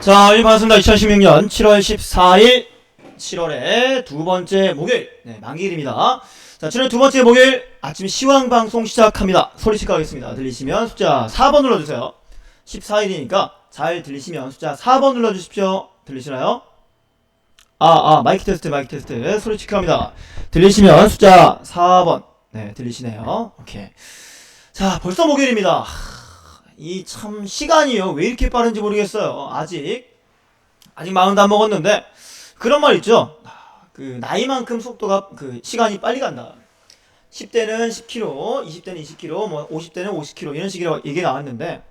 자, 반갑습니다. 2016년 7월 14일 7월의 두 번째 목요일 만기일입니다. 자, 7월 두 번째 목요일 아침 시황방송 시작합니다. 소리씩 가겠습니다. 들리시면 숫자 4번 눌러주세요. 14일이니까 잘 들리시면 숫자 4번 눌러주십시오. 들리시나요? 마이크 테스트 소리 체크합니다. 들리시면 숫자 4번 들리시네요. 오케이. 자, 벌써 목요일입니다. 이 참 시간이요 왜 이렇게 빠른지 모르겠어요. 아직 마흔도 안 먹었는데 그런 말 있죠. 그 나이만큼 속도가 시간이 빨리 간다. 10대는 10km, 20대는 20km, 뭐 50대는 50km 이런 식으로 얘기 나왔는데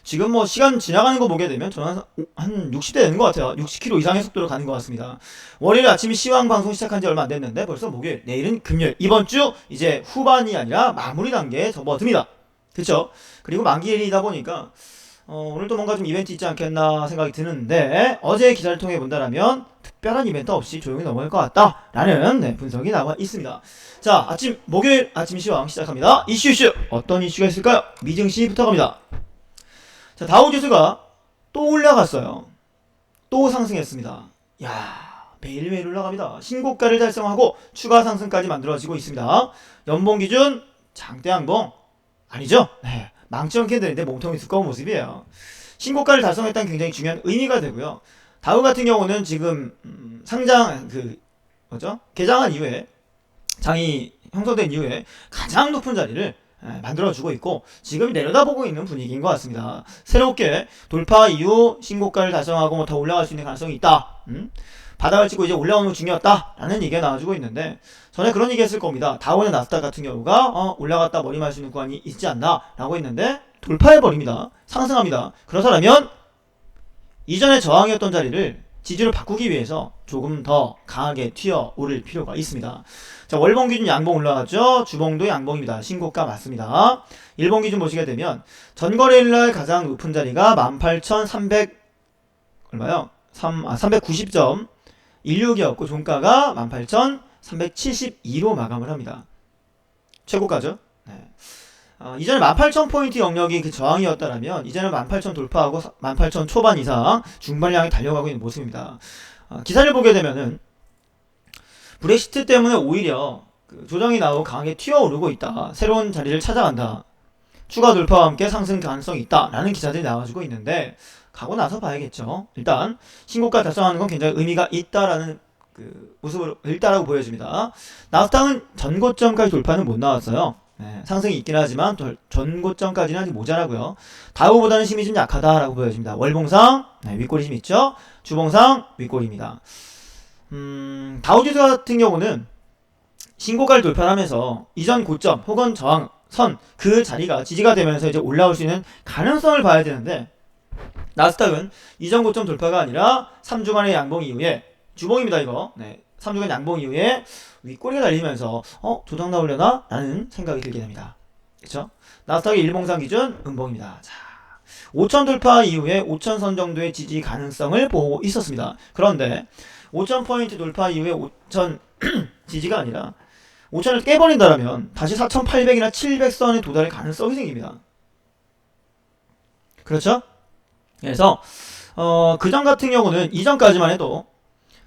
지금 뭐 시간 지나가는 거 보게 되면 저는 한 60대 되는 것 같아요. 60km 이상의 속도로 가는 것 같습니다. 월요일 아침에 시황 방송 시작한 지 얼마 안 됐는데 벌써 목요일, 내일은 금요일, 이번 주 이제 후반이 아니라 마무리 단계에 접어듭니다. 그쵸? 그리고 만기일이다 보니까 오늘도 뭔가 좀 이벤트 있지 않겠나 생각이 드는데 어제 기사를 통해 본다라면 특별한 이벤트 없이 조용히 넘어갈 것 같다 라는 분석이 나와 있습니다. 자, 목요일 아침 시황 시작합니다. 이슈 어떤 이슈가 있을까요? 미증시부터 갑니다. 자, 다우지수가 또 올라갔어요. 또 상승했습니다. 야, 매일매일 올라갑니다. 신고가를 달성하고 추가 상승까지 만들어지고 있습니다. 연봉 기준 장대 양봉 아니죠? 네, 망치 않게 되는데 몸통이 두꺼운 모습이에요. 신고가를 달성했다는 굉장히 중요한 의미가 되고요. 다우 같은 경우는 지금 상장 개장한 이후에 장이 형성된 이후에 가장 높은 자리를 만들어주고 있고 지금 내려다보고 있는 분위기인 것 같습니다. 새롭게 돌파 이후 신고가를 달성하고 뭐 더 올라갈 수 있는 가능성이 있다. 바닥을 찍고 이제 올라오는 거 중요했다 라는 얘기가 나와주고 있는데 전에 그런 얘기 했을 겁니다. 다우나 나스닥 같은 경우가 올라갔다 머리말 수 있는 구간이 있지 않나 라고 했는데 돌파해버립니다. 상승합니다. 그렇다면 이전에 저항이었던 자리를 지지로 바꾸기 위해서 조금 더 강하게 튀어오를 필요가 있습니다. 자, 월봉 기준 양봉 올라갔죠. 주봉도 양봉입니다. 신고가 맞습니다. 일봉 기준 보시게 되면 전거래일날 가장 높은 자리가 18,300 얼마요? 390점 16이었고 종가가 18,372로 마감을 합니다. 최고가죠. 네. 이전에 18,000포인트 영역이 그 저항이었다라면 이제는 18,000 돌파하고 18,000 초반 이상 중반량이 달려가고 있는 모습입니다. 기사를 보게 되면은 브렉시트 때문에 오히려 조정이 나오고 강하게 튀어오르고 있다. 새로운 자리를 찾아간다. 추가 돌파와 함께 상승 가능성이 있다. 라는 기사들이 나와주고 있는데 가고 나서 봐야겠죠. 일단 신고가 달성하는 건 굉장히 의미가 있다라는 모습으로 있다라고 보여집니다. 나스닥은 전고점까지 돌파는 못 나왔어요. 네, 상승이 있긴 하지만 전고점까지는 아직 모자라고요. 다우보다는 힘이 좀 약하다라고 보여집니다. 월봉상 윗꼬리 힘 있죠. 주봉상 윗꼬리입니다. 다우지수 같은 경우는 신고가를 돌파하면서 이전 고점 혹은 저항선 그 자리가 지지가 되면서 이제 올라올 수 있는 가능성을 봐야 되는데 나스닥은 이전 고점 돌파가 아니라 3주간의 양봉 이후에 주봉입니다 이거. 3주간 양봉 이후에 윗꼬리가 달리면서 조정 나오려나? 라는 생각이 들게 됩니다. 그쵸? 나스닥의 일봉상 기준 음봉입니다. 자, 5천 돌파 이후에 5천선 정도의 지지 가능성을 보고 있었습니다. 그런데 5,000포인트 돌파 이후에 5천 지지가 아니라 5천을 깨버린다면 다시 4,800이나 700선에 도달할 가능성이 생깁니다. 그렇죠? 그래서 그전 같은 경우는 이전까지만 해도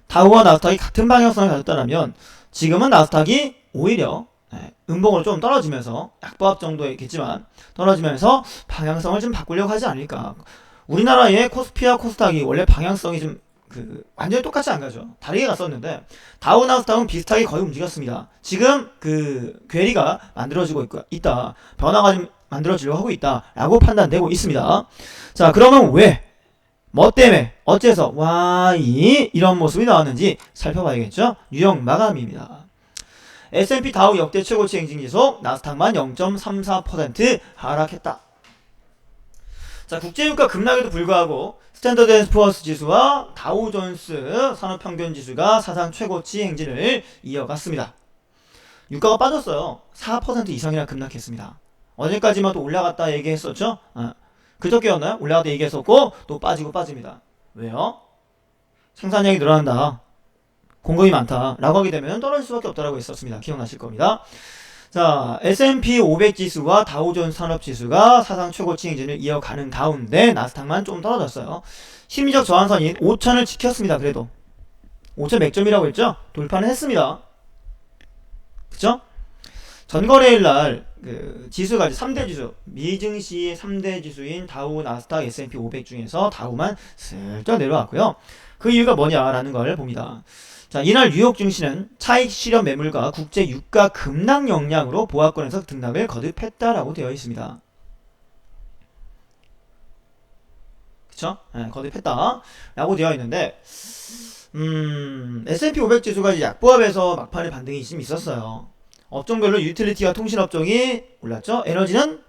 다우와 나스닥이 같은 방향성을 가졌다면 지금은 나스닥이 오히려 음봉으로 좀 떨어지면서 약보합 정도겠지만 떨어지면서 방향성을 좀 바꾸려고 하지 않을까. 우리나라의 코스피와 코스닥이 원래 방향성이 좀 완전히 똑같이 안 가죠. 다르게 갔었는데 다우 나스닥은 비슷하게 거의 움직였습니다. 지금 괴리가 만들어지고 있다. 변화가 좀 만들어지려고 하고 있다 라고 판단되고 있습니다. 자, 그러면 왜? 뭐 때문에? 어째서? 이런 모습이 나왔는지 살펴봐야겠죠? 뉴욕 마감입니다. S&P 다우 역대 최고치 행진지수 나스닥만 0.34% 하락했다. 자, 국제유가 급락에도 불구하고 스탠더드 앤 푸어스 지수와 다우존스 산업평균지수가 사상 최고치 행진을 이어갔습니다. 유가가 빠졌어요. 4% 이상이나 급락했습니다. 어제까지만 또 올라갔다 얘기했었죠? 그저께였나요? 올라갔다 얘기했었고 또 빠지고 빠집니다. 왜요? 생산량이 늘어난다. 공급이 많다. 라고 하게 되면 떨어질 수밖에 없다라고 했었습니다. 기억나실 겁니다. 자, S&P 500 지수와 다우존스 산업 지수가 사상 최고치 행진을 이어가는 가운데 나스닥만 좀 떨어졌어요. 심리적 저항선인 5,000을 지켰습니다. 그래도 5,000 맥점이라고 했죠? 돌파는 했습니다. 그쵸? 전거래일 날 지수가 3대 지수, 미증시의 3대 지수인 다우, 나스닥, S&P 500 중에서 다우만 슬쩍 내려왔고요. 그 이유가 뭐냐라는 걸 봅니다. 자, 이날 뉴욕 증시는 차익 실현 매물과 국제 유가 급락 영향으로 보합권에서 등락을 거듭했다라고 되어 있습니다. 그쵸? 네, 거듭했다라고 되어 있는데, S&P 500 지수가 이제 약보합에서 막판에 반등이 좀 있었어요. 업종별로 유틸리티와 통신업종이 올랐죠? 에너지는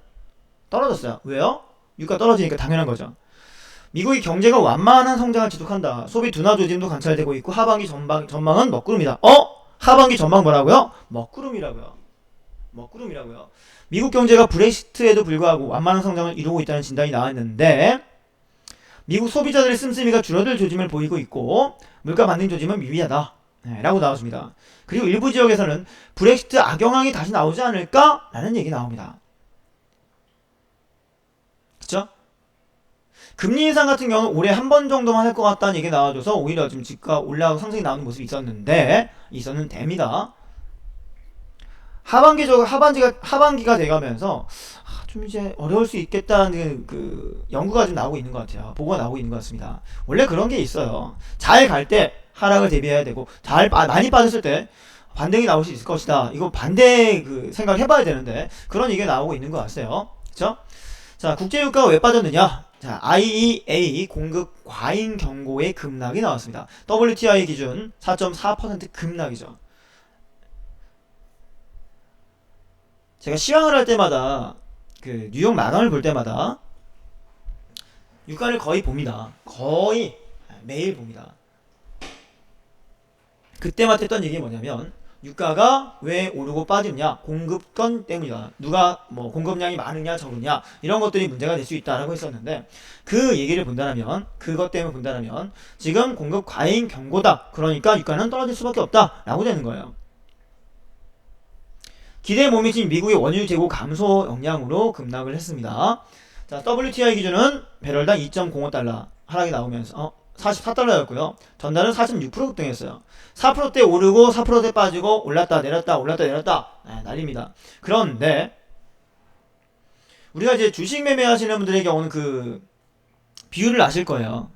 떨어졌어요. 왜요? 유가 떨어지니까 당연한 거죠. 미국의 경제가 완만한 성장을 지속한다. 소비 둔화 조짐도 관찰되고 있고 하반기 전망은 먹구름이다. 하반기 전망 뭐라고요? 먹구름이라고요. 먹구름이라고요. 미국 경제가 브렉시트에도 불구하고 완만한 성장을 이루고 있다는 진단이 나왔는데 미국 소비자들의 씀씀이가 줄어들 조짐을 보이고 있고 물가 반등 조짐은 미미하다. 라고 나왔습니다. 그리고 일부 지역에서는 브렉시트 악영향이 다시 나오지 않을까? 라는 얘기 나옵니다. 그쵸? 금리 인상 같은 경우는 올해 한 번 정도만 할 것 같다는 얘기 나와줘서 오히려 지금 집가 올라가고 상승이 나오는 모습이 있었는데입니다. 하반기가 돼가면서 좀 이제 어려울 수 있겠다는 그 연구가 좀 나오고 있는 것 같아요. 보고가 나오고 있는 것 같습니다. 원래 그런 게 있어요. 잘 갈 때 하락을 대비해야 되고 많이 빠졌을 때 반등이 나올 수 있을 것이다. 이거 반대 생각을 해봐야 되는데 그런 얘기가 나오고 있는 것 같아요. 그쵸? 자, 국제유가가 왜 빠졌느냐? 자, IEA 공급 과잉 경고의 급락이 나왔습니다. WTI 기준 4.4% 급락이죠. 제가 시황을 할 때마다 뉴욕 마감을 볼 때마다 유가를 거의 봅니다. 거의 매일 봅니다. 그때마다 했던 얘기 뭐냐면 유가가 왜 오르고 빠지느냐? 공급권 때문이다. 누가 공급량이 많으냐 적으냐 이런 것들이 문제가 될 수 있다라고 했었는데 그 얘기를 그것 때문에 본다라면 지금 공급 과잉 경고다. 그러니까 유가는 떨어질 수밖에 없다라고 되는 거예요. 기대에 못 미친 미국의 원유 재고 감소 영향으로 급락을 했습니다. 자, WTI 기준은 배럴당 2.05달러 하락이 나오면서 44달러였고요. 전날은 4.6% 급등했어요. 4%대 오르고 4%대 빠지고 올랐다 내렸다 난립니다. 그런데 우리가 이제 주식 매매하시는 분들의 경우는 비율을 아실 거예요.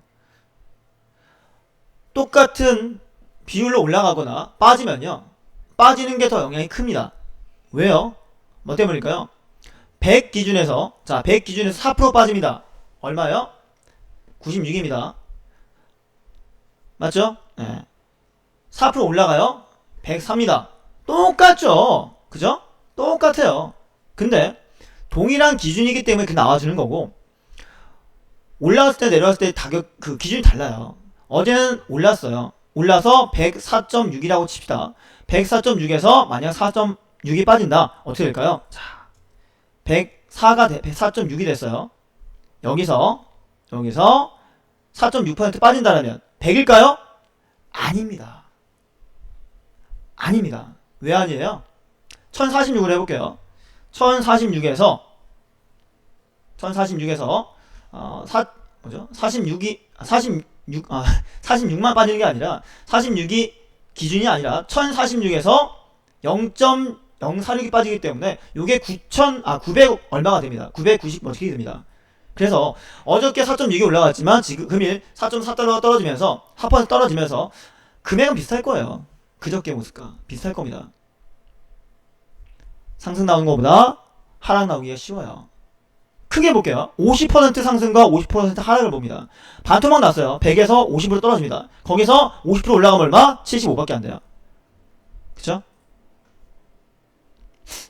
똑같은 비율로 올라가거나 빠지면요. 빠지는 게 더 영향이 큽니다. 왜요? 뭐 때문일까요? 100 기준에서 4% 빠집니다. 얼마요? 96입니다. 맞죠? 네. 4% 올라가요? 103입니다. 똑같죠? 그죠? 똑같아요. 근데 동일한 기준이기 때문에 나와주는 거고 올라갔을 때 내려왔을 때 가격 기준이 달라요. 어제는 올랐어요. 올라서 104.6이라고 칩시다. 104.6에서 만약 4.6이 빠진다. 어떻게 될까요? 자, 104.6이 됐어요. 여기서 4.6% 빠진다라면 100일까요? 아닙니다. 왜 아니에요? 1046을 해볼게요. 1046에서 46만 빠지는 게 아니라 46이 기준이 아니라 1046에서 0.046이 빠지기 때문에 요게 900 얼마가 됩니다. 990 어떻게 됩니다. 그래서 어저께 4.6이 올라갔지만 지금 금일 4.4달러가 떨어지면서 4% 떨어지면서 금액은 비슷할 거예요. 그저께 모습과 비슷할 겁니다. 상승 나오는 것보다 하락 나오기가 쉬워요. 크게 볼게요. 50% 상승과 50% 하락을 봅니다. 반토막 났어요. 100에서 50으로 떨어집니다. 거기서 50% 올라가면 얼마? 75밖에 안 돼요. 그쵸?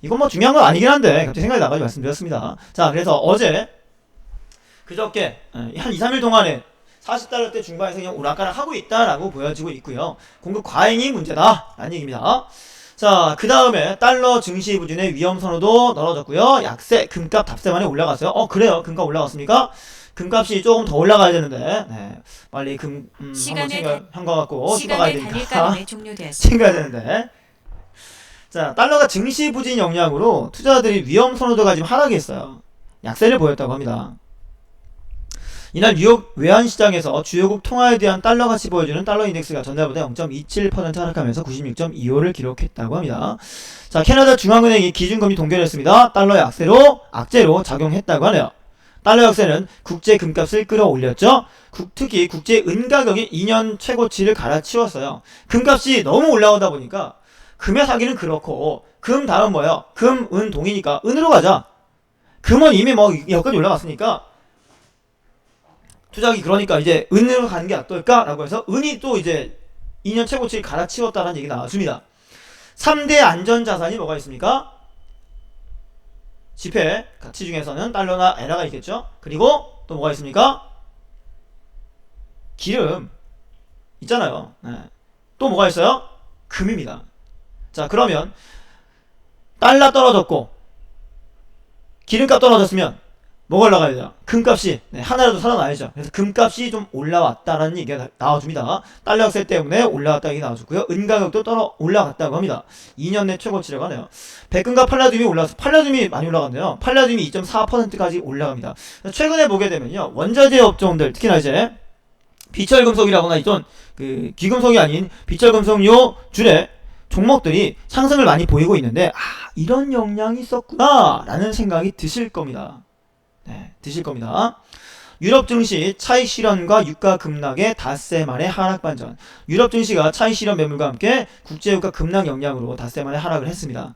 이건 중요한 건 아니긴 한데 갑자기 생각이 나가지고 말씀드렸습니다. 자, 그래서 그저께 한 2, 3일 동안에 40달러대 중반에서 그냥 오락가락 하고 있다라고 보여지고 있고요. 공급 과잉이 문제다 라는 얘기입니다. 자, 그 다음에 달러 증시 부진의 위험 선호도 넓어졌고요. 약세, 금값 답세만에 올라갔어요. 그래요. 금값 올라갔습니까? 금값이 조금 더 올라가야 되는데 빨리 한번 현관 갖고 씹어가야 되니까 챙겨야 되는데 자, 달러가 증시 부진 영향으로 투자자들이 위험 선호도가 지금 하락했어요. 약세를 보였다고 합니다. 이날 뉴욕 외환시장에서 주요국 통화에 대한 달러 가치 보여주는 달러 인덱스가 전날보다 0.27% 하락하면서 96.25를 기록했다고 합니다. 자, 캐나다 중앙은행이 기준금리 동결을 했습니다. 달러 악재로 작용했다고 하네요. 달러 약세는 국제 금값을 끌어올렸죠. 특히 국제 은 가격이 2년 최고치를 갈아치웠어요. 금값이 너무 올라오다 보니까 금에 사기는 그렇고, 금 다음 뭐예요? 금, 은, 동이니까 은으로 가자. 금은 이미 뭐 여기까지 올라갔으니까 투자하기 그러니까 이제 은으로 가는 게 어떨까? 라고 해서 은이 또 이제 2년 최고치를 갈아치웠다는 얘기 나왔습니다. 3대 안전자산이 뭐가 있습니까? 지폐 가치 중에서는 달러나 에라가 있겠죠. 그리고 또 뭐가 있습니까? 기름 있잖아요. 네. 또 뭐가 있어요? 금입니다. 자, 그러면 달러 떨어졌고 기름값 떨어졌으면 뭐가 올라가야 돼요? 금값이 하나라도 살아나야죠. 그래서 금값이 좀 올라왔다라는 얘기가 나와줍니다. 달러 약세 때문에 올라왔다는 얘기 나와줬고요. 은 가격도 올라갔다고 합니다. 2년 내 최고치라고 하네요. 백금과 팔라듐이 올라서 팔라듐이 많이 올라갔네요. 팔라듐이 2.4%까지 올라갑니다. 최근에 보게 되면요, 원자재 업종들 특히나 이제 비철금속이라거나 이런 그 귀금속이 아닌 비철금속료 줄에 종목들이 상승을 많이 보이고 있는데, 이런 영향이 있었구나 라는 생각이 드실 겁니다. 네, 드실 겁니다. 유럽 증시 차익 실현과 유가 급락의 닷새 만의 하락 반전. 유럽 증시가 차익 실현 매물과 함께 국제 유가 급락 영향으로 닷새 만의 하락을 했습니다.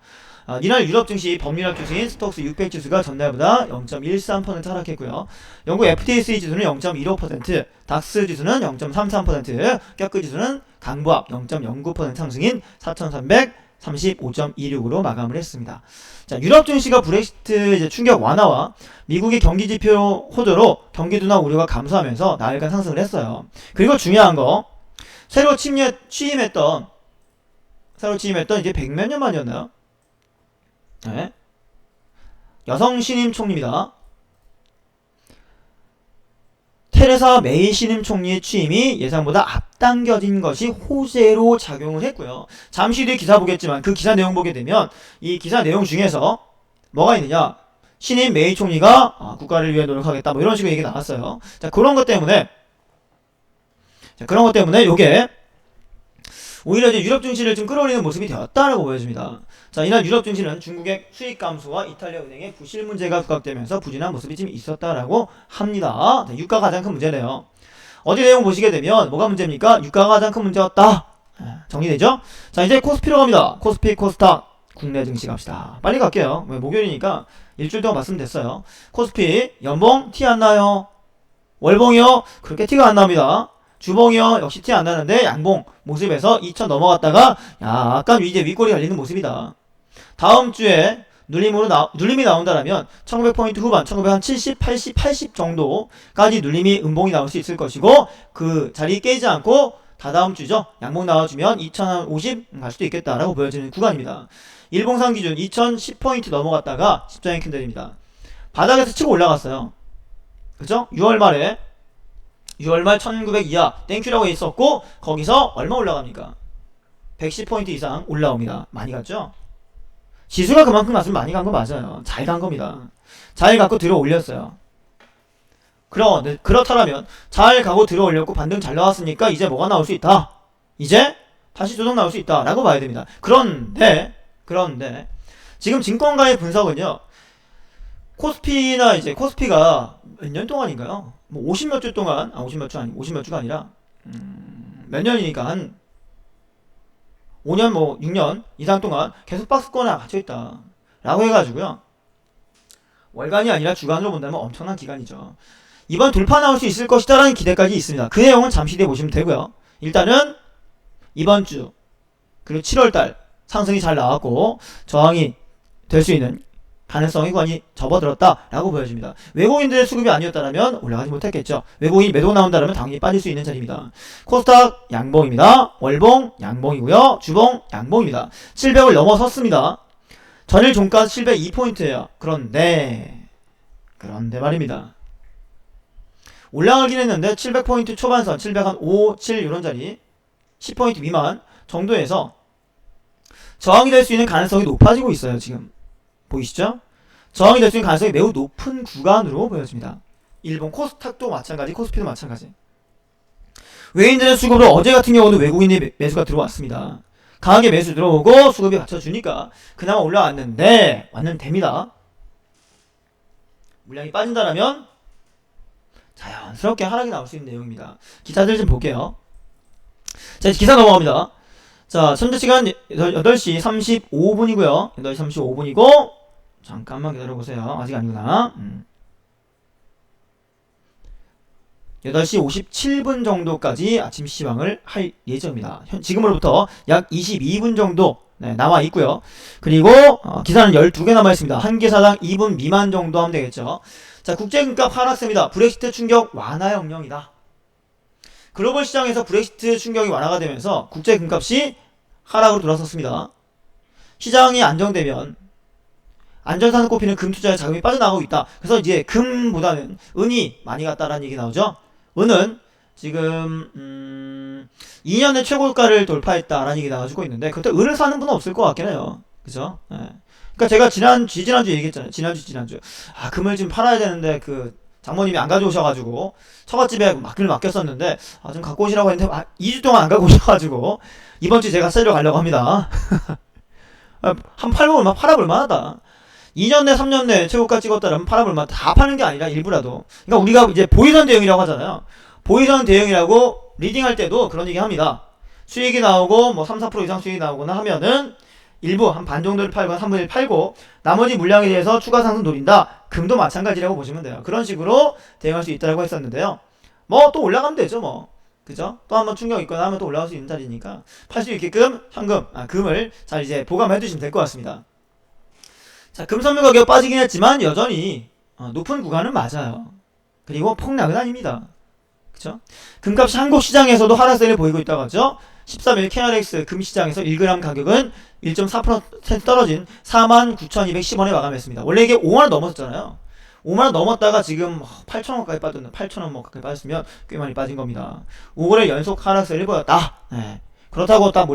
이날 유럽 증시 법률학 지수인 스톡스 600 지수가 전날보다 0.13% 하락했고요. 영국 FTSE 지수는 0.15%, 닥스 지수는 0.33%, 껴크 지수는 강보합 0.09% 상승인 4,335.26으로 마감을 했습니다. 자, 유럽 증시가 브렉시트 이제 충격 완화와 미국의 경기 지표 호조로 경기 둔화 우려가 감소하면서 나흘간 상승을 했어요. 그리고 중요한 거, 새로 취임했던 이게 100몇 년 만이었나요? 네. 여성 신임 총리입니다. 테레사 메이 신임 총리의 취임이 예상보다 앞당겨진 것이 호재로 작용을 했고요. 잠시 뒤에 기사 보겠지만 그 기사 내용 보게 되면 이 기사 내용 중에서 뭐가 있느냐, 신임 메이 총리가 국가를 위해 노력하겠다 뭐 이런 식으로 얘기가 나왔어요. 자, 그런 것 때문에 요게 오히려 이제 유럽 증시를 좀 끌어올리는 모습이 되었다라고 보여집니다. 자, 이날 유럽 증시는 중국의 수익 감소와 이탈리아 은행의 부실 문제가 부각되면서 부진한 모습이 좀 있었다라고 합니다. 네, 유가가 가장 큰 문제네요. 어디 내용 보시게 되면 뭐가 문제입니까? 유가가 가장 큰 문제였다. 정리되죠? 자, 이제 코스피로 갑니다. 코스피, 코스닥, 국내 증시 갑시다. 빨리 갈게요. 목요일이니까 일주일 동안 봤으면 됐어요. 코스피 연봉 티 안 나요. 월봉이요? 그렇게 티가 안 납니다. 주봉이요, 역시 티 안 나는데 양봉 모습에서 2000 넘어갔다가 약간 이제 윗골이 열리는 모습이다. 다음 주에 눌림이 나온다라면 1900포인트 후반, 1970, 80 정도까지 눌림이 음봉이 나올 수 있을 것이고, 그 자리 깨지 않고 다다음 주죠, 양봉 나와주면 2050 갈 수도 있겠다라고 보여지는 구간입니다. 일봉상 기준 2010포인트 넘어갔다가 십자인 캔들입니다. 바닥에서 치고 올라갔어요. 그죠? 6월 말 1900 이하 땡큐라고 있었고, 거기서 얼마 올라갑니까? 110포인트 이상 올라옵니다. 많이 갔죠? 지수가 그만큼 갔으면 많이 간 거 맞아요. 잘 간 겁니다. 잘 갖고 들어 올렸어요. 그렇다면 잘 가고 들어 올렸고 반등 잘 나왔으니까 이제 뭐가 나올 수 있다. 이제 다시 조정 나올 수 있다 라고 봐야 됩니다. 그런데 지금 증권가의 분석은요, 코스피가 몇 년 동안인가요? 뭐 50몇 주 동안, 50몇 주가 아니라 몇 년이니까 한 5년 뭐 6년 이상 동안 계속 박스권에 갇혀있다 라고 해가지고요, 월간이 아니라 주간으로 본다면 엄청난 기간이죠. 이번 돌파 나올 수 있을 것이다 라는 기대까지 있습니다. 그 내용은 잠시 뒤에 보시면 되고요. 일단은 이번 주 그리고 7월달 상승이 잘 나왔고 저항이 될 수 있는 가능성이 많이 접어들었다라고 보여집니다. 외국인들의 수급이 아니었다면 올라가지 못했겠죠. 외국인이 매도 나온다면 당연히 빠질 수 있는 자리입니다. 코스닥 양봉입니다. 월봉 양봉이고요. 주봉 양봉입니다. 700을 넘어섰습니다. 전일 종가 702포인트예요. 그런데 말입니다. 올라가긴 했는데 700포인트 초반선 705, 7 이런 자리 10포인트 미만 정도에서 저항이 될 수 있는 가능성이 높아지고 있어요. 지금 보이시죠? 저항이 될 수 있는 가능성이 매우 높은 구간으로 보여집니다. 일본 코스닥도 마찬가지, 코스피도 마찬가지. 외인들의 수급으로 어제 같은 경우도 외국인의 매수가 들어왔습니다. 강하게 매수 들어오고 수급이 받쳐주니까 그나마 올라왔는데 됩니다. 물량이 빠진다라면 자연스럽게 하락이 나올 수 있는 내용입니다. 기사들 좀 볼게요. 자, 기사 넘어갑니다. 자, 현재 시간 8시 35분이고요. 8시 35분이고 잠깐만 기다려보세요. 아직 아니구나. 8시 57분 정도까지 아침 시황을 할 예정입니다. 지금으로부터 약 22분 정도 남아 있고요. 그리고 기사는 12개 남아 있습니다. 한 기사당 2분 미만 정도 하면 되겠죠. 자, 국제금값 하락세입니다. 브렉시트 충격 완화 영역이다. 글로벌 시장에서 브렉시트 충격이 완화가 되면서 국제금값이 하락으로 돌아섰습니다. 시장이 안정되면 안전사는 꼽히는 금 투자에 자금이 빠져나가고 있다. 그래서 이제 금보다는 은이 많이 갔다라는 얘기 나오죠. 은은 지금 2년 내 최고가를 돌파했다라는 얘기 나와주고 있는데 그때 은을 사는 분은 없을 것 같긴 해요. 그죠? 예. 그러니까 제가 지난주 얘기했잖아요. 지난주. 아, 금을 지금 팔아야 되는데 그 장모님이 안 가져오셔가지고 처갓집에 금을 맡겼었는데 좀 갖고 오시라고 했는데 2주 동안 안 갖고 오셔가지고 이번 주 제가 세려 가려고 합니다. 한 팔아볼만하다. 2년 내 3년 내 최고가 찍었다라면 팔아볼만 다 파는 게 아니라 일부라도. 그러니까 우리가 이제 보이선 대응이라고 하잖아요. 보이선 대응이라고 리딩할 때도 그런 얘기 합니다. 수익이 나오고 뭐 3, 4% 이상 수익이 나오거나 하면은 일부 한 반 정도를 팔거나 3분의 1 팔고 나머지 물량에 대해서 추가 상승 노린다. 금도 마찬가지라고 보시면 돼요. 그런 식으로 대응할 수 있다고 했었는데요. 뭐 또 올라가면 되죠 뭐. 그죠? 또 한번 충격 있거나 하면 또 올라갈 수 있는 자리니까 팔 수 있게끔 금을 잘 이제 보강해 두시면 될 것 같습니다. 자, 금 선물 가격 빠지긴 했지만 여전히 높은 구간은 맞아요. 그리고 폭락은 아닙니다. 그쵸? 금값이 한국 시장에서도 하락세를 보이고 있다고 하죠. 13일 KRX 금시장에서 1g 가격은 1.4% 떨어진 49,210원에 마감했습니다. 원래 이게 5만원 넘었잖아요. 5만원 넘었다가 지금 8,000원까지 빠졌네. 8,000원 뭐 가까이 빠졌으면 꽤 많이 빠진 겁니다. 5거래 연속 하락세를 보였다. 네. 그렇다고 딱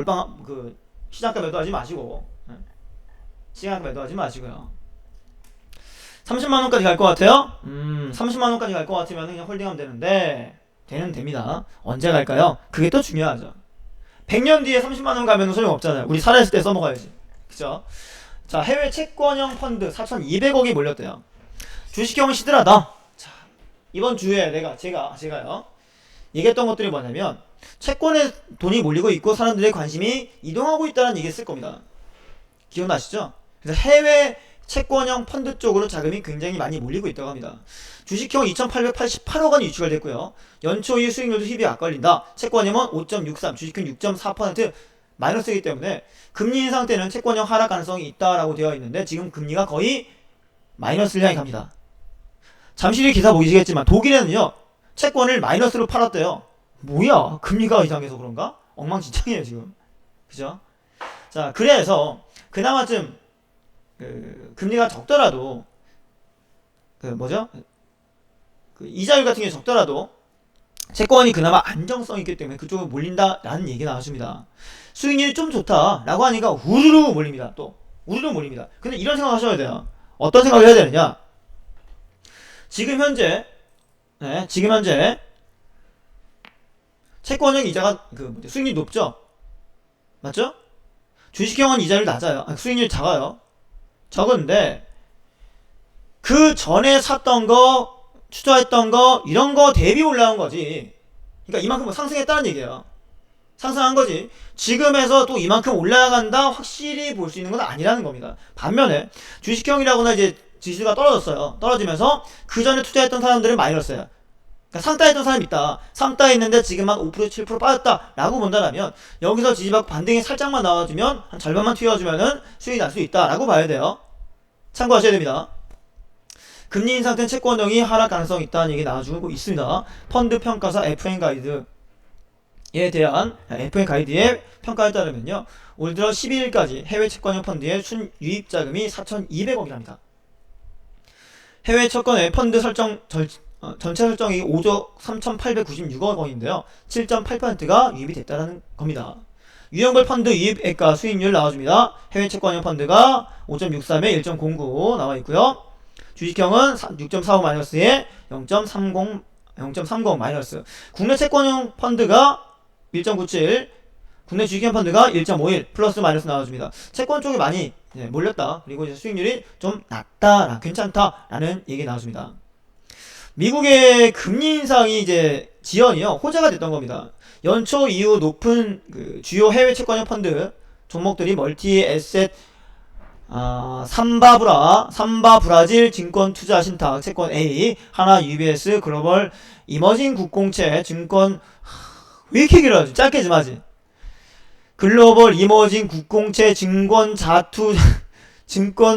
시장가 매도하지 마시고 시장 매도하지 마시고요. 30만원까지 갈 것 같아요? 30만원까지 갈 것 같으면 그냥 홀딩하면 되는데 됩니다. 언제 갈까요? 그게 또 중요하죠. 100년 뒤에 30만원 가면 소용없잖아요. 우리 살아있을 때 써먹어야지. 그죠? 자, 해외 채권형 펀드 4,200억이 몰렸대요. 주식형은 시들하다. 자, 이번 주에 제가요 얘기했던 것들이 뭐냐면 채권에 돈이 몰리고 있고 사람들의 관심이 이동하고 있다는 얘기 했을 겁니다. 기억나시죠? 그래서 해외 채권형 펀드 쪽으로 자금이 굉장히 많이 몰리고 있다고 합니다. 주식형 2,888억원이 유치가 됐고요. 연초 이후 수익률도 힙이 악걸린다. 채권형은 5.63, 주식형 6.4% 마이너스이기 때문에 금리 인상 때는 채권형 하락 가능성이 있다라고 되어 있는데 지금 금리가 거의 마이너스를 향해 갑니다. 잠시 뒤에 기사 보시겠지만 독일에는요 채권을 마이너스로 팔았대요. 뭐야? 금리가 이상해서 그런가? 엉망진창이에요 지금. 그죠? 자, 그래서 그나마 좀 금리가 적더라도 이자율 같은 게 적더라도 채권이 그나마 안정성 있기 때문에 그쪽으로 몰린다라는 얘기 나와줍니다. 수익률이 좀 좋다라고 하니까 우르르 몰립니다. 또 우르르 몰립니다. 근데 이런 생각 하셔야 돼요. 어떤 생각을 해야 되느냐? 지금 현재 채권형 이자가 수익률이 높죠? 맞죠? 주식형은 이자율 낮아요. 수익률이 작아요. 적은데 그 전에 샀던 거, 투자했던 거 이런 거 대비 올라온 거지. 그러니까 이만큼 상승했다는 얘기예요. 상승한 거지. 지금에서 또 이만큼 올라간다 확실히 볼 수 있는 건 아니라는 겁니다. 반면에 주식형이라거나 이제 지수가 떨어졌어요. 떨어지면서 그 전에 투자했던 사람들은 마이너스예요. 그러니까 상따했던 사람이 있다. 상따했는데 지금 한 5% 7% 빠졌다 라고 본다면 여기서 지지받고 반등이 살짝만 나와주면 한 절반만 튀어주면은 수익이 날 수 있다 라고 봐야 돼요. 참고하셔야 됩니다. 금리 인상 땐 채권형이 하락 가능성이 있다는 얘기 나와주고 있습니다. 펀드 평가사 FN 가이드에 대한 FN 가이드의 평가에 따르면요 올 들어 12일까지 해외 채권형 펀드의 순유입 자금이 4,200억이랍니다. 해외 채권의 펀드 전체 설정이 5조 3,896억 원인데요. 7.8%가 유입이 됐다는 겁니다. 유형별 펀드 유입액과 수익률 나와줍니다. 해외 채권형 펀드가 5.63에 1.09 나와 있고요. 주식형은 6.45 마이너스에 0.30 마이너스. 국내 채권형 펀드가 1.97, 국내 주식형 펀드가 1.51 플러스 마이너스 나와줍니다. 채권 쪽이 많이 몰렸다. 그리고 이제 수익률이 좀 낮다, 괜찮다라는 얘기 나와줍니다. 미국의 금리 인상이 이제 지연이요 호재가 됐던 겁니다. 연초 이후 높은 그 주요 해외 채권형 펀드 종목들이 멀티 에셋, 삼바 브라질 증권 투자 신탁 채권 A, 하나 UBS 글로벌 이머징 국공채 증권, 왜 이렇게 길어요? 짧게 좀 하지. 글로벌 이머징 국공채 증권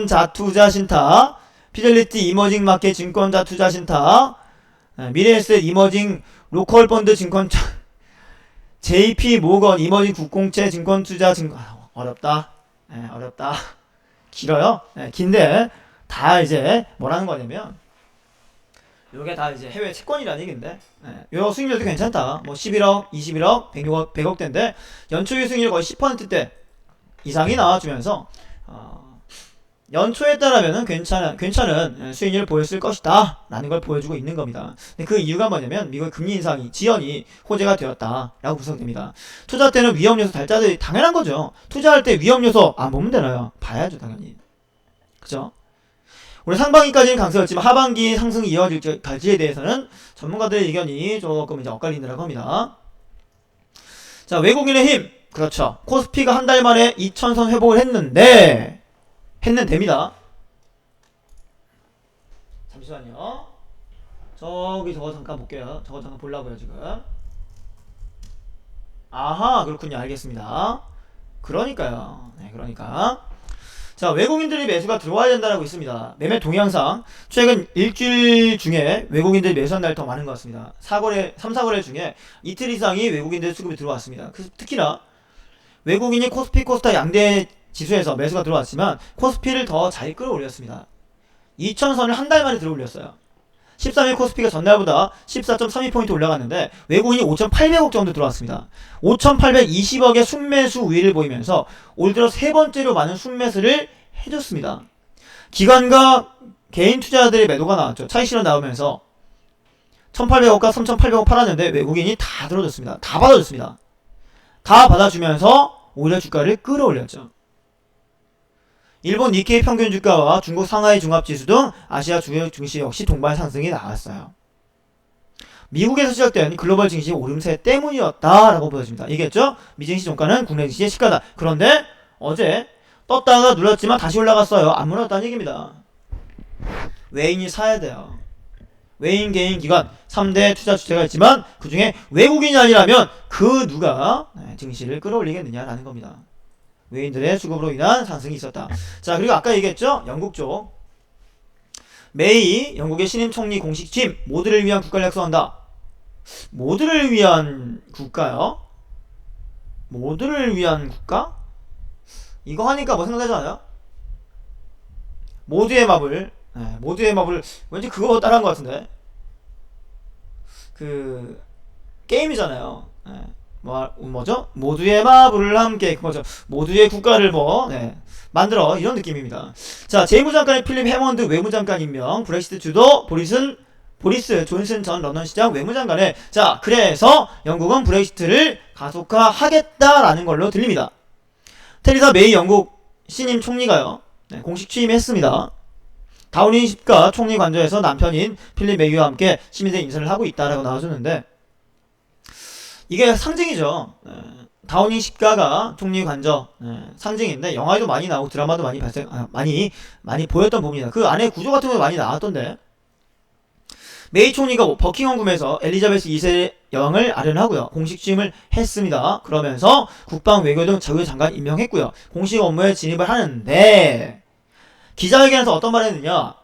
자투자 신탁, 피델리티 이머징 마켓 증권 자투자 신탁, 미래에셋 이머징 로컬 펀드 증권 JP 모건 이머징 국공채 증권 투자 증권. 어렵다. 어렵다. 길어요. 긴데 다 이제 뭐라는 거냐면 요게 다 이제 해외 채권이라는 얘기인데, 요 수익률도 괜찮다. 뭐 11억, 21억, 100억대인데 연초의 수익률 거의 10%대 이상이 나와주면서 연초에 따르면은 괜찮은 수익률을 보였을 것이다 라는 걸 보여주고 있는 겁니다. 근데 그 이유가 뭐냐면 미국의 금리 인상이 지연이 호재가 되었다 라고 분석됩니다. 투자 때는 위험 요소 달자들이 당연한 거죠. 투자할 때 위험 요소 안 보면 되나요? 봐야죠 당연히. 그죠? 올해 상반기까지는 강세였지만 하반기 상승이 이어질지에 대해서는 전문가들의 의견이 조금 이제 엇갈린다고 합니다. 자, 외국인의 힘. 그렇죠. 코스피가 한 달 만에 2000선 회복을 됩니다. 잠시만요. 저거 잠깐 볼게요. 저거 잠깐 보려고요, 지금. 아하, 그렇군요. 알겠습니다. 그러니까요. 네, 그러니까. 자, 외국인들이 매수가 들어와야 된다라고 있습니다. 매매 동향상 최근 일주일 중에 외국인들이 매수한 날이 더 많은 것 같습니다. 3-4거래 중에 이틀 이상이 외국인들 수급이 들어왔습니다. 특히나 외국인이 코스피 코스닥 양대 지수에서 매수가 들어왔지만 코스피를 더 잘 끌어올렸습니다. 2000선을 한 달 만에 들어올렸어요. 13일 코스피가 전날보다 14.32포인트 올라갔는데 외국인이 5,800억 정도 들어왔습니다. 5,820억의 순매수 우위를 보이면서 올 들어 세 번째로 많은 순매수를 해줬습니다. 기관과 개인 투자자들의 매도가 나왔죠. 차익 실현 나오면서 1,800억과 3,800억 팔았는데 외국인이 다 들어줬습니다. 다 받아줬습니다. 다 받아주면서 오히려 주가를 끌어올렸죠. 일본 니케이 평균 주가와 중국 상하이 종합지수 등 아시아 주요 증시 역시 동반 상승이 나왔어요. 미국에서 시작된 글로벌 증시 오름세 때문이었다라고 보여집니다. 얘기했죠? 미증시 종가는 국내 증시의 시가다. 그런데 어제 떴다가 눌렀지만 다시 올라갔어요. 안 물었다는 얘기입니다. 외인이 사야 돼요. 외인, 개인, 기관 3대 투자 주체가 있지만 그 중에 외국인이 아니라면 그 누가 증시를 끌어올리겠느냐라는 겁니다. 외인들의 수급으로 인한 상승이 있었다. 자, 그리고 아까 얘기했죠? 영국 쪽 메이 영국의 신임 총리 공식 취임. 모두를 위한 국가를 약속한다. 모두를 위한 국가요? 모두를 위한 국가? 이거 하니까 뭐 생각나지 않아요? 모두의 마블. 모두의 마블 왠지 그거 따라한 것 같은데 그 게임이잖아요. 뭐죠? 모두의 마블을 함께 그거죠. 모두의 국가를 만들어 이런 느낌입니다. 자, 재무장관의 필립 해먼드 외무장관 임명. 브렉시트 주도 보리스 존슨 전 런던 시장 외무장관에. 자, 그래서 영국은 브렉시트를 가속화하겠다라는 걸로 들립니다. 테리사 메이 영국 신임 총리가요. 공식 취임했습니다. 다우닝 10가 총리 관저에서 남편인 필립 메이와 함께 시민대 인사를 하고 있다라고 나와주는데 이게 상징이죠. 다우닝 10가가 총리 관저 상징인데 영화에도 많이 나오고 드라마도 많이 많이 보였던 부분이다. 그 안에 구조 같은 것도 많이 나왔던데 메이 총리가 버킹엄 궁에서 엘리자베스 2세 여왕을 아련하고요. 공식 취임을 했습니다. 그러면서 국방, 외교 등 자유 장관 임명했고요. 공식 업무에 진입을 하는데 기자회견에서 어떤 말을 했느냐?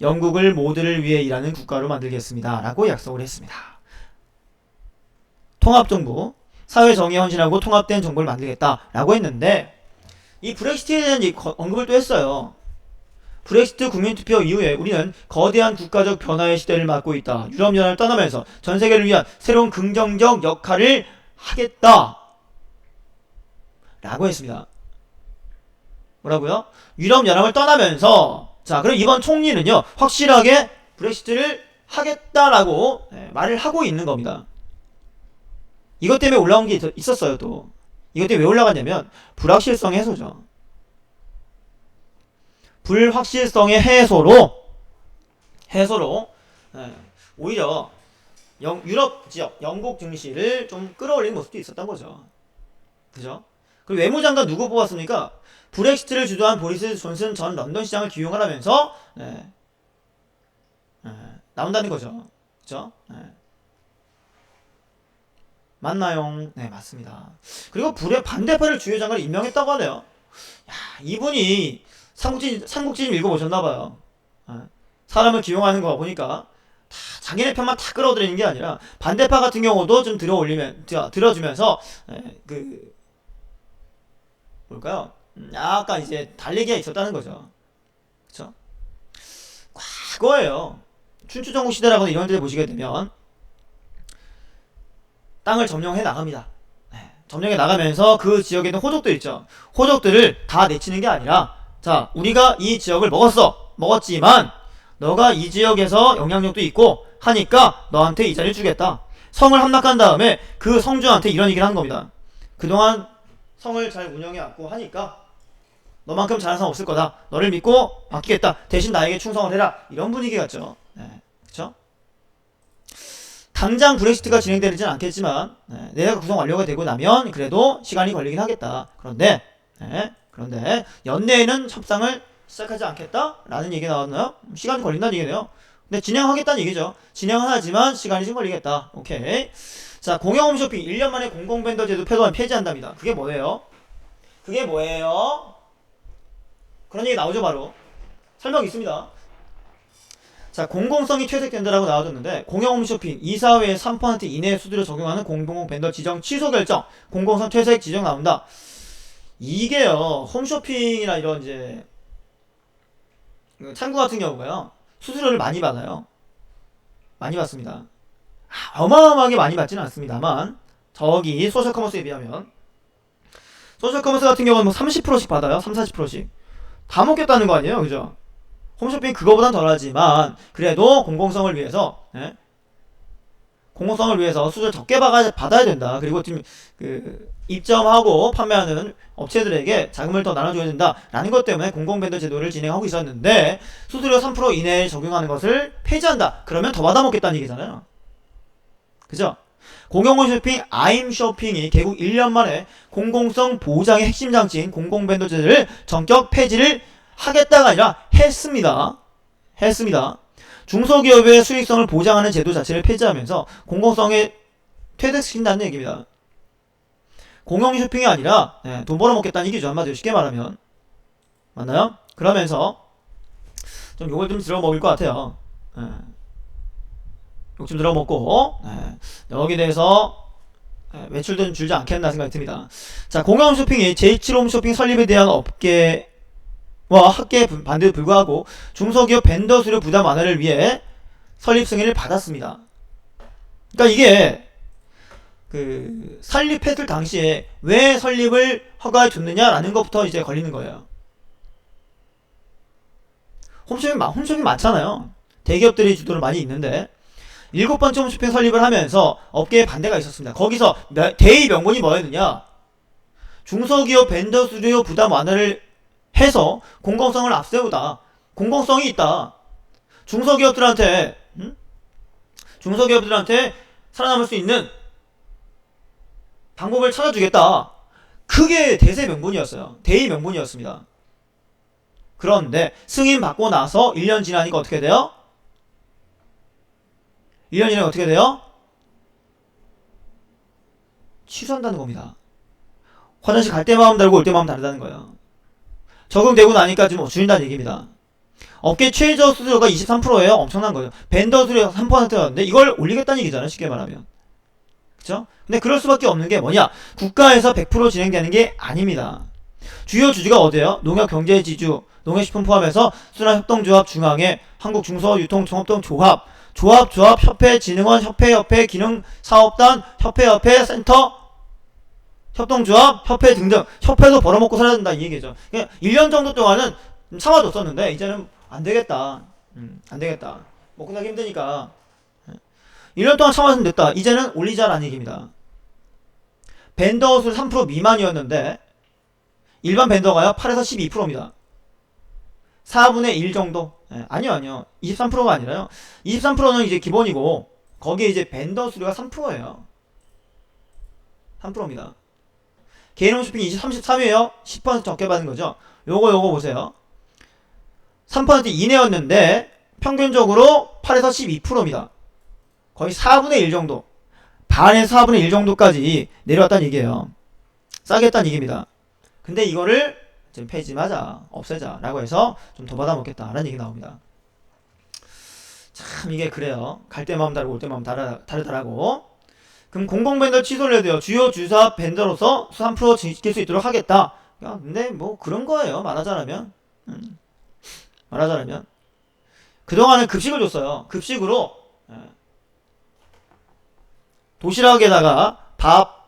영국을 모두를 위해 일하는 국가로 만들겠습니다. 라고 약속을 했습니다. 통합정부, 사회정의에 헌신하고 통합된 정부를 만들겠다. 라고 했는데 이 브렉시트에 대한 언급을 또 했어요. 브렉시트 국민투표 이후에 우리는 거대한 국가적 변화의 시대를 맞고 있다. 유럽연합을 떠나면서 전세계를 위한 새로운 긍정적 역할을 하겠다. 라고 했습니다. 뭐라고요? 유럽연합을 떠나면서 자 그럼 이번 총리는요 확실하게 브렉시트를 하겠다라고 말을 하고 있는 겁니다. 이것 때문에 올라온 게 있었어요. 또 이것 때문에 왜 올라갔냐면 불확실성 해소죠. 불확실성의 해소로 오히려 유럽 지역 영국 증시를 좀 끌어올리는 모습도 있었던 거죠. 그죠? 그리고 외무장관 누구 뽑았습니까? 브렉시트를 주도한 보리스 존슨 전 런던 시장을 기용을 하면서 나온다는 거죠. 그죠? 맞나요? 네, 맞습니다. 그리고 반대파를 주요 장관을 임명했다고 하네요. 야, 이분이 삼국지 읽어보셨나봐요. 사람을 기용하는 거 보니까 다 자기네 편만 다 끌어들이는 게 아니라 반대파 같은 경우도 좀 들어주면서 뭘까요? 약간 이제 달리기가 있었다는 거죠. 그쵸? 과거예요. 춘추전국 시대라거나 이런 데 보시게 되면 땅을 점령해 나갑니다. 점령해 나가면서 그 지역에 있는 호족들 있죠. 호족들을 다 내치는 게 아니라 자 우리가 이 지역을 먹었지만 너가 이 지역에서 영향력도 있고 하니까 너한테 이 자리를 주겠다. 성을 함락한 다음에 그 성주한테 이런 얘기를 하는 겁니다. 그동안 성을 잘 운영해왔고 하니까 너만큼 잘한 사람 없을 거다. 너를 믿고 맡기겠다. 대신 나에게 충성을 해라. 이런 분위기 같죠. 그쵸? 당장 브렉시트가 진행되지는 않겠지만 내가 구성 완료가 되고 나면 그래도 시간이 걸리긴 하겠다. 그런데 연내에는 협상을 시작하지 않겠다라는 얘기 나왔나요? 시간이 걸린다는 얘기네요. 근데 진행하겠다는 얘기죠. 진행은 하지만 시간이 좀 걸리겠다. 오케이. 자, 공영 홈쇼핑 1년 만에 공공벤더 제도 폐지한답니다. 그게 뭐예요? 그런 얘기 나오죠. 바로 설명 있습니다. 자, 공공성이 퇴색된다라고 나와줬는데 공영 홈쇼핑 이사회의 3% 이내의 수수료 적용하는 공공 벤더 지정 취소 결정, 공공성 퇴색 지정 나온다. 이게요 홈쇼핑이나 이런 이제 창구 같은 경우가요 수수료를 많이 받아요. 많이 받습니다. 어마어마하게 많이 받지는 않습니다만 저기 소셜커머스에 비하면 소셜커머스 같은 경우는 뭐 30%씩 받아요. 30-40%씩 다 먹겠다는 거 아니에요. 그죠? 홈쇼핑 그거보단 덜하지만 그래도 공공성을 위해서 수수료 적게 받아야 된다. 그리고 지금 입점하고 판매하는 업체들에게 자금을 더 나눠줘야 된다라는 것 때문에 공공벤더 제도를 진행하고 있었는데 수수료 3% 이내에 적용하는 것을 폐지한다. 그러면 더 받아먹겠다는 얘기잖아요. 그죠? 공영홈쇼핑 아임쇼핑이 개국 1년 만에 공공성 보장의 핵심 장치인 공공벤더 제도를 전격 폐지를 하겠다가 아니라 했습니다. 중소기업의 수익성을 보장하는 제도 자체를 폐지하면서 공공성에 퇴색시킨다는 얘기입니다. 공영 쇼핑이 아니라 돈 벌어먹겠다는 얘기죠. 한마디로 쉽게 말하면. 맞나요? 그러면서 좀 욕을 좀 들어먹을 것 같아요. 욕 좀 들어먹고 여기에 대해서 매출도 좀 줄지 않겠나 생각이 듭니다. 자, 공영 쇼핑이 제7홈쇼핑 설립에 대한 업계와 학계 반대에 불구하고 중소기업 벤더 수료 부담 완화를 위해 설립 승인을 받았습니다. 그러니까 이게 설립했을 당시에 왜 설립을 허가해 줬느냐라는 것부터 이제 걸리는 거예요. 홈쇼핑 많잖아요. 대기업들이 주도를 많이 있는데 7번째 홈쇼핑 설립을 하면서 업계에 반대가 있었습니다. 거기서 대의 명분이 뭐였느냐? 중소기업 벤더 수료 부담 완화를 해서 공공성을 앞세우다. 공공성이 있다. 중소기업들한테 살아남을 수 있는 방법을 찾아주겠다. 그게 대세 명분이었어요. 대의 명분이었습니다. 그런데 승인 받고 나서 1년 지나니까 어떻게 돼요? 1년 지나니까 어떻게 돼요? 취소한다는 겁니다. 화장실 갈 때 마음 다르고 올 때 마음 다르다는 거예요. 적용되고 나니까 좀 줄인다는 얘기입니다. 업계 최저 수수료가 23%예요. 엄청난 거예요. 벤더 수수료가 3%였는데 이걸 올리겠다는 얘기잖아요. 쉽게 말하면. 그쵸? 근데 그럴 수밖에 없는 게 뭐냐? 국가에서 100% 진행되는 게 아닙니다. 주요 주주가 어디예요? 농협경제지주, 농협식품 포함해서 순환협동조합 중앙회, 한국중소유통종합동조합, 조합, 협회, 진흥원, 협회, 기능사업단, 협회, 센터, 협동조합, 협회 등등. 협회도 벌어먹고 살아야 된다 이 얘기죠. 그냥 1년 정도 동안은 참아줬었는데 이제는 안 되겠다. 안 되겠다. 뭐 끝나기 힘드니까 1년 동안 참았으면 됐다. 이제는 올리자라는 얘기입니다. 벤더 수 3% 미만이었는데 일반 벤더가요 8에서 12%입니다. 4분의 1 정도? 아니요. 23%가 아니라요. 23%는 이제 기본이고 거기에 이제 벤더 수가 3%예요. 3%입니다. 개인 홈쇼핑 33이에요. 10% 적게 받은 거죠. 요거 보세요. 3% 이내였는데 평균적으로 8에서 12%입니다. 거의 4분의 1 정도. 반에서 4분의 1 정도까지 내려왔다는 얘기예요. 싸게 했다는 얘기입니다. 근데 이거를 좀 폐지하자, 없애자 라고 해서 좀 더 받아먹겠다라는 얘기 나옵니다. 참 이게 그래요. 갈 때 마음 다르고 올 때 마음 다르더라고. 그럼 공공벤더 취소를 해도 돼요. 주요 주사 벤더로서 3% 지킬 수 있도록 하겠다. 야, 근데 뭐 그런 거예요. 말하자면 그동안은 급식을 줬어요. 급식으로 도시락에다가 밥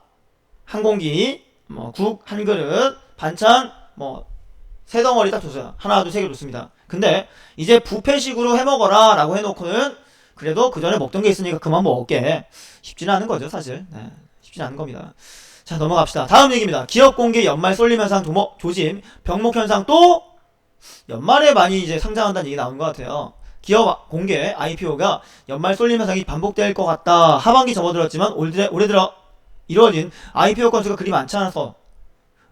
한 공기, 뭐 국 한 그릇, 반찬 뭐 세 덩어리 딱 줬어요. 하나, 둘, 세 개 줬습니다. 근데 이제 뷔페식으로 해먹어라 라고 해놓고는 그래도 그 전에 먹던 게 있으니까 그만 먹을게. 쉽지는 않은 거죠 사실. 쉽지는 않은 겁니다. 자 넘어갑시다. 다음 얘기입니다. 기업 공개 연말 쏠림 현상 조짐 병목 현상 또 연말에 많이 이제 상장한다는 얘기 나오는 것 같아요. 기업 공개 IPO가 연말 쏠림 현상이 반복될 것 같다. 하반기 접어들었지만 올해 들어 이루어진 IPO 건수가 그리 많지 않아서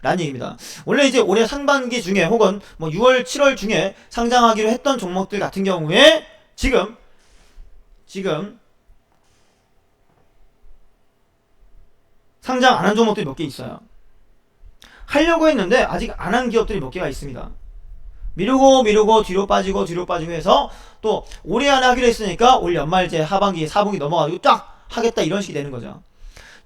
라는 얘기입니다. 원래 이제 올해 상반기 중에 혹은 뭐 6월 7월 중에 상장하기로 했던 종목들 같은 경우에 지금 상장 안 한 종목들이 몇 개 있어요. 하려고 했는데 아직 안 한 기업들이 몇 개가 있습니다. 미루고 뒤로 빠지고 해서 또 올해 안에 하기로 했으니까 올 연말제 하반기 4분기 넘어가지고 쫙 하겠다 이런 식이 되는 거죠.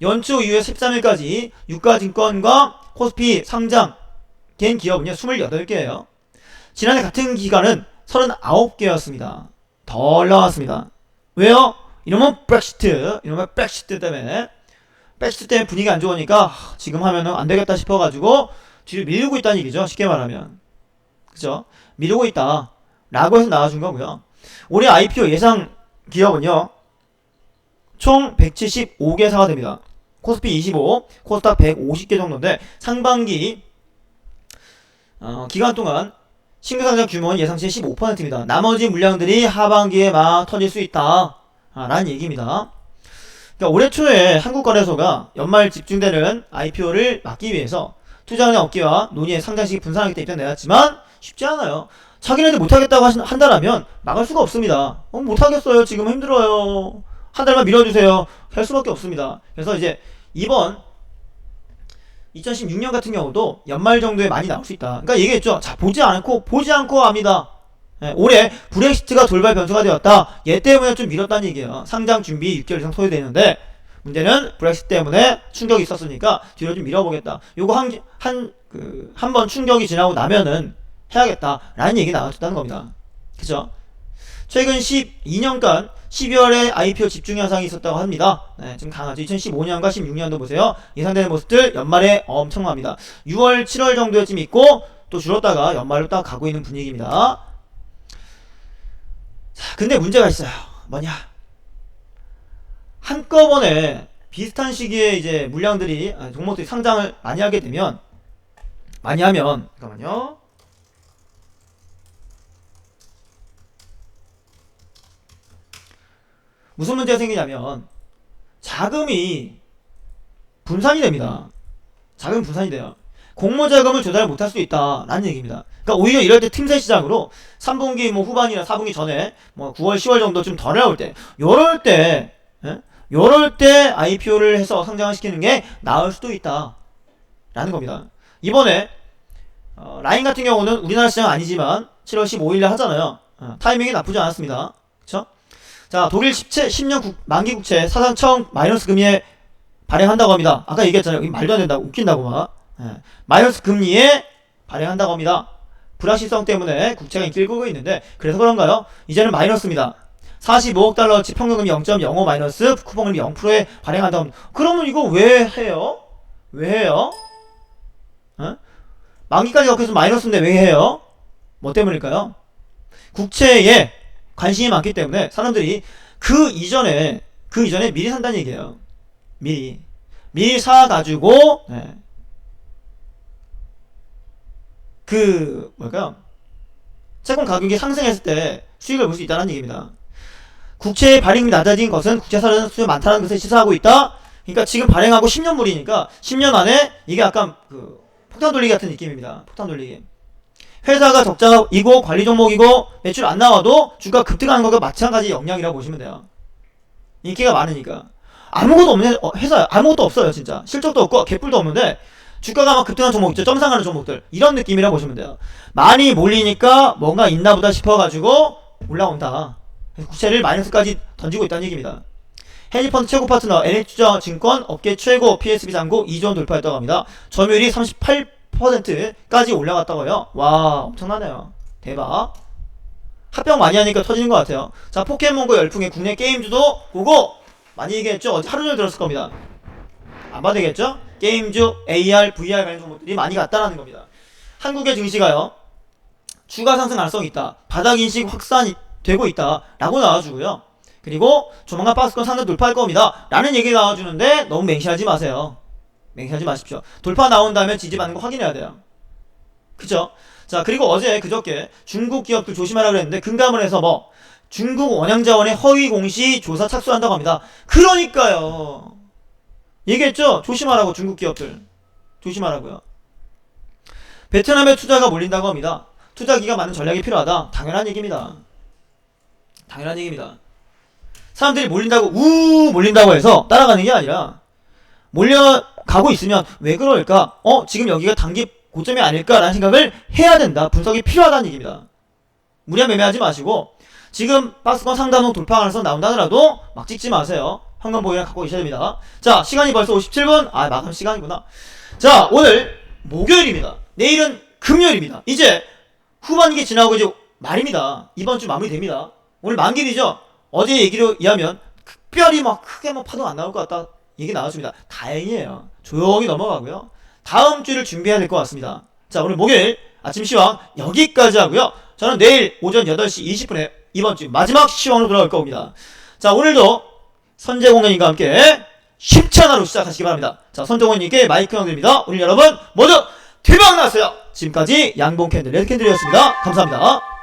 연초 이후에 13일까지 유가증권과 코스피 상장 된 기업은요 28개예요. 지난해 같은 기간은 39개였습니다. 덜 나왔습니다. 왜요? 이러면 브렉시트 때문에 분위기가 안 좋으니까 지금 하면은 안 되겠다 싶어가지고 뒤로 밀고 있다는 얘기죠. 쉽게 말하면. 그죠? 미루고 있다 라고 해서 나와준 거고요. 올해 IPO 예상 기업은요 총 175개사가 됩니다. 코스피 25, 코스닥 150개 정도인데 상반기 기간 동안 신규 상장 규모는 예상치의 15%입니다. 나머지 물량들이 하반기에 막 터질 수 있다 라는 얘기입니다. 그러니까 올해 초에 한국거래소가 연말 집중되는 IPO를 막기 위해서 투자은행 업계와 논의의 상장식이 분산하기 때문에 입장 내놨지만 쉽지 않아요. 자기네들 못하겠다고 한다라면 막을 수가 없습니다. 못하겠어요. 지금 힘들어요. 한 달만 밀어주세요. 할 수밖에 없습니다. 그래서 이제 이번 2016년 같은 경우도 연말 정도에 많이 나올 수 있다. 그러니까 얘기했죠. 자, 보지 않고 압니다. 올해 브렉시트가 돌발 변수가 되었다. 얘 때문에 좀 미뤘다는 얘기예요. 상장 준비 6개월 이상 소요되는데 문제는 브렉시트 때문에 충격이 있었으니까 뒤로 좀 밀어보겠다. 요거 한 번 충격이 지나고 나면은 해야겠다 라는 얘기 나왔다는 겁니다. 그죠? 최근 12년간 12월에 IPO 집중 현상이 있었다고 합니다. 좀 강하죠. 2015년과 16년도 보세요. 예상되는 모습들 연말에 엄청납니다. 6월 7월 정도에 좀 있고 또 줄었다가 연말로 딱 가고 있는 분위기입니다. 자, 근데 문제가 있어요. 뭐냐? 한꺼번에 비슷한 시기에 이제 물량들이 종목들이 상장을 많이 하면 잠깐만요. 무슨 문제가 생기냐면 자금이 분산이 됩니다. 자금 분산이 돼요. 공모자금을 조달을 못할 수도 있다라는 얘기입니다. 그러니까 오히려 이럴 때 틈새 시장으로 3분기 뭐 후반이나 4분기 전에 뭐 9월 10월 정도 좀 덜 나올 때 요럴 때 IPO를 해서 상장을 시키는 게 나을 수도 있다 라는 겁니다. 이번에 라인 같은 경우는 우리나라 시장 아니지만 7월 15일에 하잖아요. 타이밍이 나쁘지 않았습니다. 그쵸? 자, 독일 10년 만기 국채 사상 처음 마이너스 금리에 발행한다고 합니다. 아까 얘기했잖아요. 이거 말도 안 된다고 웃긴다고 막. 마이너스 금리에 발행한다고 합니다. 불확실성 때문에 국채가 인기를 끌고 있는데 그래서 그런가요? 이제는 마이너스입니다. 45억 달러치 평균금리 0.05 마이너스 쿠폰금리 0%에 발행한다고 합니다. 그러면 이거 왜 해요? 왜 해요? 어? 만기까지 갖고 있으면 마이너스인데 왜 해요? 뭐 때문일까요? 국채에 관심이 많기 때문에 사람들이 그 이전에 미리 산다는 얘기예요. 미리 사가지고 그 뭘까요? 채권 가격이 상승했을 때 수익을 볼 수 있다는 얘기입니다. 국채의 발행이 낮아진 것은 국채 사는 수요 많다는 것을 시사하고 있다. 그러니까 지금 발행하고 10년물이니까 10년 안에 이게 약간 그 폭탄 돌리기 같은 느낌입니다. 폭탄 돌리기. 회사가 적자이고 관리 종목이고 매출 안 나와도 주가 급등하는 것과 마찬가지 영향이라고 보시면 돼요. 인기가 많으니까. 아무것도 없는 회사야. 아무것도 없어요, 진짜. 실적도 없고 개뿔도 없는데 주가가 막 급등하는 종목 있죠. 점상하는 종목들. 이런 느낌이라고 보시면 돼요. 많이 몰리니까 뭔가 있나 보다 싶어가지고 올라온다. 국채를 마이너스까지 던지고 있다는 얘기입니다. 헤지펀드 최고 파트너 NH투자증권 업계 최고 PSB 잔고 2조 원 돌파했다고 합니다. 점유율이 38%까지 올라갔다고 해요. 와, 엄청나네요. 대박. 합병 많이 하니까 터지는 것 같아요. 자, 포켓몬고 열풍의 국내 게임주도 보고 많이 얘기했죠. 어제 하루 종일 들었을 겁니다. 안 봐도 되겠죠? 게임주, AR, VR 관련 종목들이 많이 갔다라는 겁니다. 한국의 증시가요, 주가 상승 가능성이 있다. 바닥 인식 확산이 되고 있다. 라고 나와주고요. 그리고 조만간 박스권 상단 돌파할 겁니다. 라는 얘기 나와주는데 너무 맹시하지 마세요. 맹시하지 마십시오. 돌파 나온 다음에 지지받는 거 확인해야 돼요. 그쵸? 자, 그리고 어제 그저께 중국 기업들 조심하라 그랬는데 금감을 해서 뭐 중국 원양자원의 허위 공시 조사 착수한다고 합니다. 그러니까요. 얘기했죠? 조심하라고. 중국 기업들 조심하라고요. 베트남에 투자가 몰린다고 합니다. 투자기가 많은 전략이 필요하다. 당연한 얘기입니다. 당연한 얘기입니다. 사람들이 몰린다고 해서 따라가는 게 아니라 몰려가고 있으면 왜 그럴까? 지금 여기가 단기 고점이 아닐까라는 생각을 해야 된다. 분석이 필요하다는 얘기입니다. 무리한 매매하지 마시고 지금 박스권 상단으로 돌파 가능성 나온다 하더라도 막 찍지 마세요. 현금 보유량 갖고 계셔야 됩니다. 자, 시간이 벌써 57분. 마감 시간이구나. 자, 오늘 목요일입니다. 내일은 금요일입니다. 이제 후반기 지나고 이제 말입니다. 이번 주 마무리됩니다. 오늘 만기이죠. 어제 얘기로 의하면 특별히 막 크게 뭐 파동 안 나올 것 같다 얘기 나왔습니다. 다행이에요. 조용히 넘어가고요. 다음 주를 준비해야 될 것 같습니다. 자, 오늘 목요일 아침 시황 여기까지 하고요. 저는 내일 오전 8시 20분에 이번 주 마지막 시황으로 돌아올 겁니다. 자, 오늘도 선재공연님과 함께 힘찬 하루 시작하시기 바랍니다. 자, 선재공연님께 마이크 형드립니다. 오늘 여러분 모두 대박 났어요. 지금까지 양봉 캔들 레드 캔들이었습니다. 감사합니다.